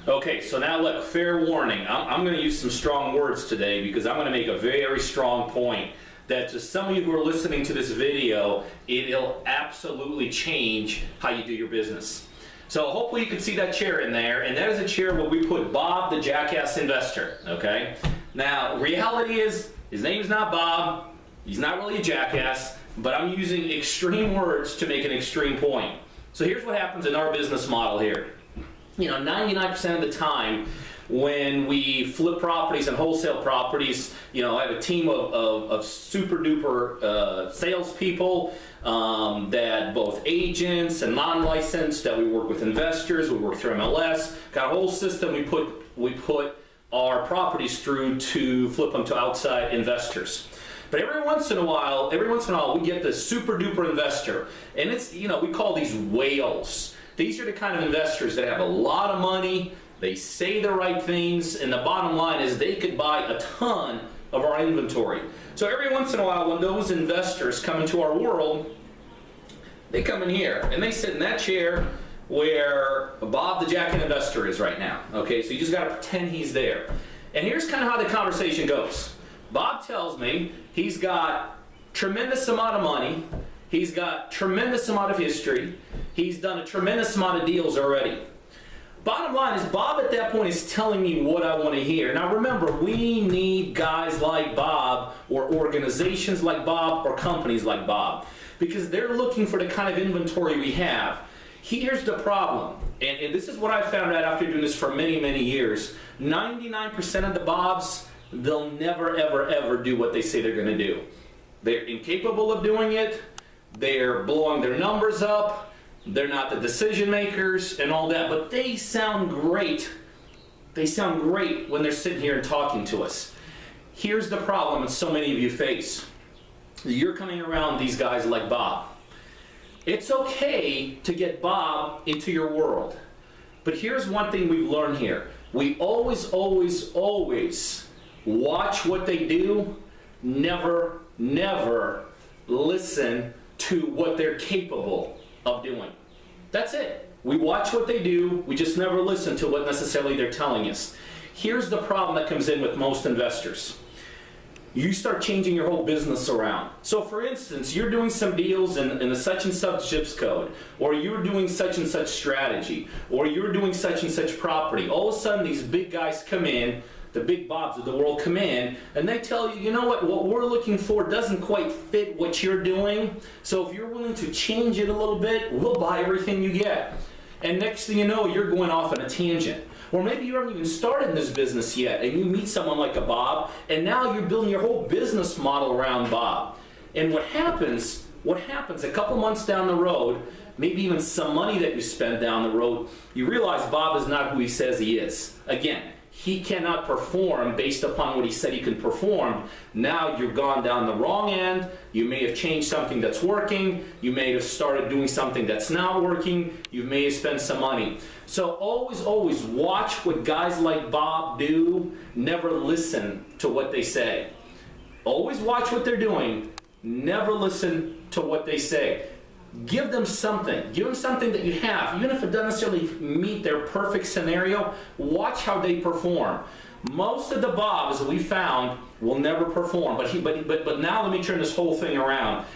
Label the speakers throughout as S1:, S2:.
S1: Okay, so now look, fair warning. I'm going to use some strong words today because I'm going to make a very strong point that to some of you who are listening to this video, it'll absolutely change how you do your business. So hopefully you can see that chair in there, and that is a chair where we put Bob the Jackass investor, okay? Now, reality is, his name's not Bob, he's not really a jackass, but I'm using extreme words to make an extreme point. So here's what happens in our business model here. You know, 99% of the time when we flip properties and wholesale properties, you know, I have a team of super duper salespeople that both agents and non-licensed, that we work with investors, we work through MLS, got a whole system we put our properties through to flip them to outside investors. But every once in a while, we get this super duper investor, and it's, you know, we call these whales. These are the kind of investors that have a lot of money, they say the right things, and the bottom line is they could buy a ton of our inventory. So every once in a while when those investors come into our world, they come in here and they sit in that chair where Bob the Jackass investor is right now. Okay, so you just got to pretend he's there. And here's kind of how the conversation goes. Bob tells me he's got tremendous amount of money, he's got tremendous amount of history, he's done a tremendous amount of deals already. Bottom line is Bob at that point is telling me what I want to hear. Now remember, we need guys like Bob, or organizations like Bob, or companies like Bob, because they're looking for the kind of inventory we have. Here's the problem, and this is what I found out after doing this for many years. 99% of the Bobs, they'll never ever do what they say they're going to do. They're incapable of doing it, they're blowing their numbers up, they're not the decision makers and all that, but they sound great. They sound great when they're sitting here and talking to us. Here's the problem that so many of you face. You're coming around these guys like Bob. It's okay to get Bob into your world, but here's one thing we've learned here. We always watch what they do, never listen to what they're capable of doing. That's it. We watch what they do, we just never listen to what necessarily they're telling us. Here's the problem that comes in with most investors. You start changing your whole business around. So for instance, you're doing some deals in a such and such zip code, or you're doing such and such strategy, or you're doing such and such property. All of a sudden these big guys come in, the big Bobs of the world come in, and they tell you, you know what we're looking for doesn't quite fit what you're doing, so if you're willing to change it a little bit, we'll buy everything you get. And next thing you know, you're going off on a tangent. Or maybe you haven't even started in this business yet, and you meet someone like a Bob, and now you're building your whole business model around Bob. And what happens a couple months down the road, maybe even some money that you spend down the road, you realize Bob is not who he says he is. Again, he cannot perform based upon what he said he can perform. Now you've gone down the wrong end. You may have changed something that's working. You may have started doing something that's not working. You may have spent some money. So always watch what guys like Bob do. Never listen to what they say. Always watch what they're doing. Never listen to what they say. Give them something. Give them something that you have. Even if it doesn't necessarily meet their perfect scenario, watch how they perform. Most of the Bobs that we found will never perform, but now let me turn this whole thing around.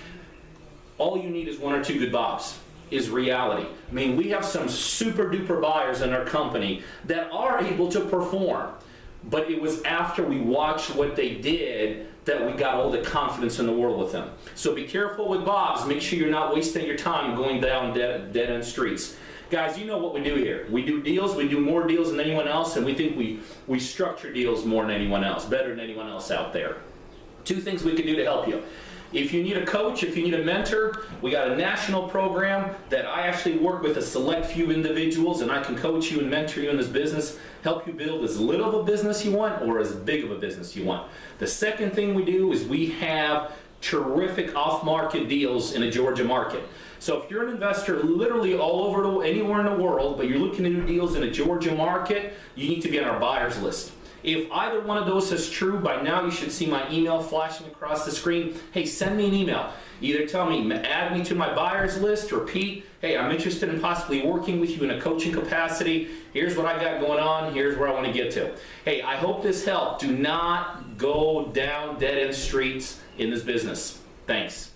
S1: All you need is one or two good Bobs, is reality. I mean, we have some super duper buyers in our company that are able to perform, but it was after we watched what they did that we got all the confidence in the world with them. So be careful with Bobs. Make sure you're not wasting your time going down dead-end streets. Guys, you know what we do here. We do deals, we do more deals than anyone else, and we think we structure deals more than anyone else, better than anyone else out there. Two things we can do to help you. If you need a coach, if you need a mentor, we got a national program that I actually work with a select few individuals, and I can coach you and mentor you in this business, help you build as little of a business you want or as big of a business you want. The second thing we do is we have terrific off-market deals in a Georgia market. So if you're an investor literally all over anywhere in the world, but you're looking to do deals in a Georgia market, you need to be on our buyers list. If either one of those is true, by now you should see my email flashing across the screen. Hey, send me an email. Either tell me, add me to my buyers list, or Pete, hey, I'm interested in possibly working with you in a coaching capacity. Here's what I got going on. Here's where I want to get to. Hey, I hope this helped. Do not go down dead-end streets in this business. Thanks.